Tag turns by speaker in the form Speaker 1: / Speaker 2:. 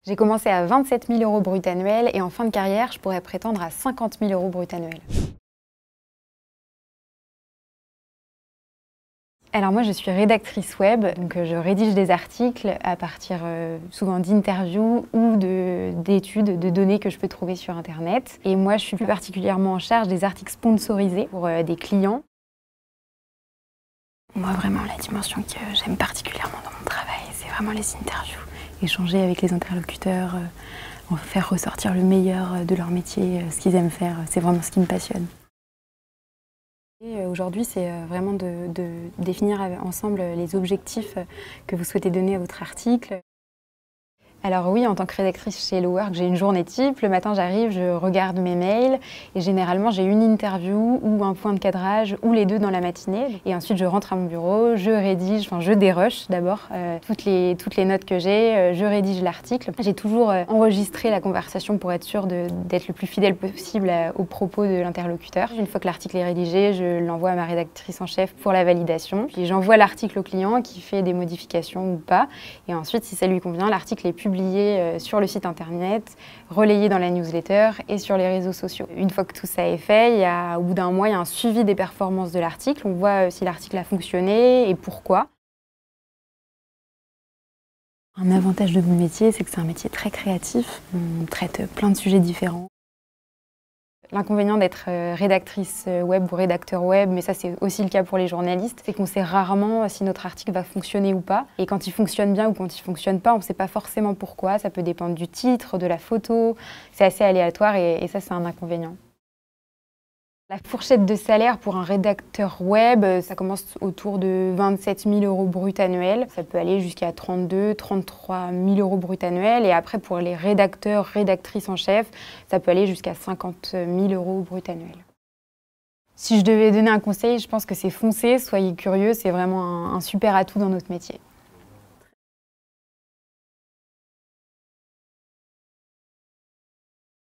Speaker 1: J'ai commencé à 27 000 € brut annuels et en fin de carrière, je pourrais prétendre à 50 000 € brut annuels. Alors moi, je suis rédactrice web, donc je rédige des articles à partir souvent d'interviews ou d'études, de données que je peux trouver sur Internet. Et moi, je suis plus particulièrement en charge des articles sponsorisés pour des clients. Moi, vraiment, la dimension que j'aime particulièrement dans mon travail, c'est vraiment les interviews. Échanger avec les interlocuteurs, en faire ressortir le meilleur de leur métier, ce qu'ils aiment faire, c'est vraiment ce qui me passionne. Aujourd'hui, c'est vraiment de définir ensemble les objectifs que vous souhaitez donner à votre article. Alors oui, en tant que rédactrice chez Hello Work, j'ai une journée type. Le matin, j'arrive, je regarde mes mails et généralement, j'ai une interview ou un point de cadrage ou les deux dans la matinée. Et ensuite, je rentre à mon bureau, je rédige, je dérush d'abord toutes les notes que j'ai, je rédige l'article. J'ai toujours enregistré la conversation pour être sûre d'être le plus fidèle possible aux propos de l'interlocuteur. Une fois que l'article est rédigé, je l'envoie à ma rédactrice en chef pour la validation. Puis j'envoie l'article au client qui fait des modifications ou pas. Et ensuite, si ça lui convient, l'article est publié sur le site internet, relayé dans la newsletter et sur les réseaux sociaux. Une fois que tout ça est fait, au bout d'un mois, il y a un suivi des performances de l'article. On voit si l'article a fonctionné et pourquoi. Un avantage de mon métier, c'est que c'est un métier très créatif. On traite plein de sujets différents. L'inconvénient d'être rédactrice web ou rédacteur web, mais ça c'est aussi le cas pour les journalistes, c'est qu'on sait rarement si notre article va fonctionner ou pas. Et quand il fonctionne bien ou quand il fonctionne pas, on ne sait pas forcément pourquoi. Ça peut dépendre du titre, de la photo. C'est assez aléatoire et ça c'est un inconvénient. La fourchette de salaire pour un rédacteur web, ça commence autour de 27 000 € brut annuels. Ça peut aller jusqu'à 32 000, 33 000 € brut annuels. Et après, pour les rédacteurs, rédactrices en chef, ça peut aller jusqu'à 50 000 € brut annuels. Si je devais donner un conseil, je pense que c'est foncer, soyez curieux, c'est vraiment un super atout dans notre métier.